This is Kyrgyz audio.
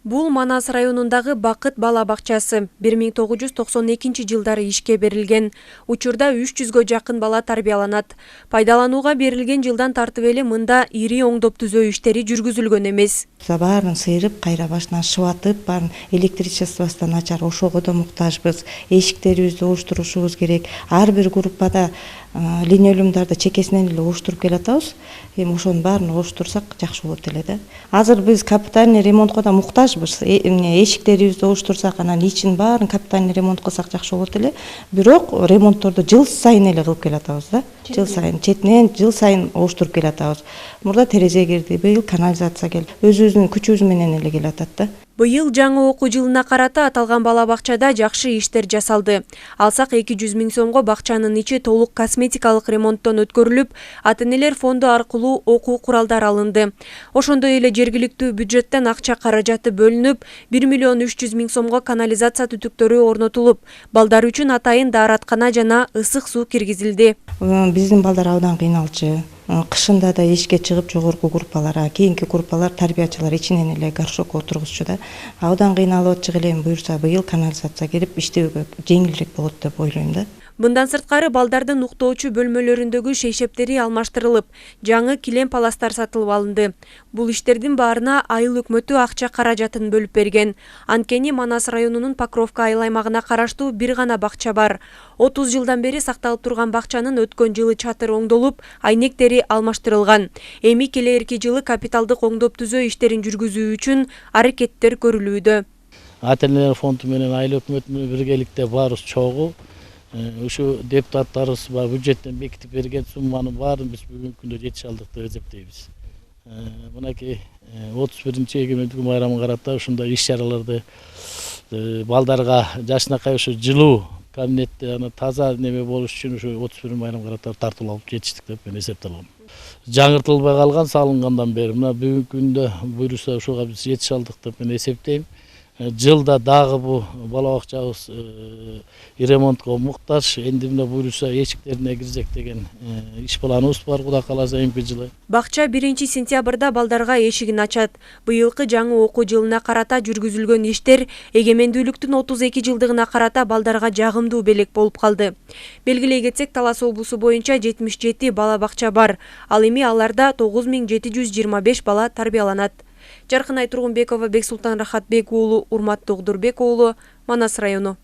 Бул Манас районундагы Бакыт бала бакчасы 1992 жылдары ишке берилген. Учурда 300гө жакын бала тарбияланат. Пайдаланууга берилген жылдан тартып эле мында ири оңдоп түзөө иштери жүргүзүлгөн эмес. Баарын сыйрып, кайра башынан шыбатып, баарын электричествосунан начар ошого да муктажбыз. Эшиктерибизди оштурушубуз керек. Ар бир группада линолеумдарды чекесинен эле оштуруп келатабыз. Эми ошонун баарын оштурсак жакшы болот эле да. Азыр биз капитальный ремонтко да муктажбыз. Эшиктерибизди оштурсак, анан ичин баарын капитальный ремонт кылсак жакшы болот эле. Бирок ремонтторду жыл сайын эле кылып келатабыз да. Жыл сайын четинен жыл сайын оштуруп келатабыз. Мурда терезе кирди, быйыл канализация келди. Өзүбүздүн күчүбүз менен эле келатат да. Быйыл жаңы окуу жылына карата аталган бала бакчада жакшы иштер жасалды. Алсак 200 000 сомго бакчанын ичи толук косметикалык ремонттон өткөрүлүп, ата-энелер фонду аркылуу окуу куралдар алынды. Ошондой эле жергиликтүү бюджеттен акча каражаты бөлүнүп, 1 300 000 сомго канализация түтүктөрү орнотулуп, балдар үчүн атайын даараткана жана ысык суу киргизилди. Биздин балдар абдан кыйналчу. Кышында да эшикке чыгып жогорку группаларга, кийинки группалар тарбиячылар ичинен эле горшок отургузчу да. Абдан кыйналып атчык эле, буюрса быйыл канализация келип иштөөгө жеңилирээк болот деп ойлойм да. Мындан сырткары балдардын уктоочу бөлмөлөрүндөгү шейшептери алмаштырылып, жаңы килем паластар сатылып алынды. Бул иштердин баарына айыл өкмөтү акча каражатын бөлүп берген. Анткени Манас районунун Покровка айыл аймагына караштуу бир гана бакча бар. 30 жылдан бери сакталып турган бакчанын өткөн жылы чатыры оңдолуп, айнектери алмаштырылган. Эми келээрки жылы капиталдык оңдоп түзөө иштерин жүргүзүү үчүн аракеттер көрүлүүдө. Ата-энелер фонду менен айыл өкмөтү менен биргеликте баарыбыз чогуу ушу депутаттарыбыз бюджеттен бекитип берген сумманын баарын биз бүгүнкү күндө жетише алдык деп эсептейбиз. Мынакей 31-чи эгемендүүлүк байрамына карата ушундай иш-чараларды балдарга жашынакай ушу жылуу кабинетте таза неме болуш үчүн ушу 31 байрамга карата тартып алып жетиштик деп мен эсептей алам. Жаңыртылбай калган салынгандан бери мына бүгүнкү күндө буюрса ушуга биз жетише алдык деп мен эсептейм. Жылда дагы бу бала бакчабыз ремонтко муктаж. Энди мына буюрса эшиктерине кирсек деген иш планыбыз бар, Кудай кааласа эмки жылы. Бакча 1-сентябрда балдарга эшигин ачат. Быйылкы жаңы окуу жылына карата жүргүзүлгөн иштер эгемендүүлүктүн 32 жылдыгына карата балдарга жагымдуу белек болуп калды. Белгилей кетсек, Талас облусу боюнча 77 бала бакча бар. Ал эми аларда 9725 бала тарбияланат. Жаркынай Тургунбекова, Бексултан Рахатбек уулу, Урматтуу Кудурбек уулу, Манас району.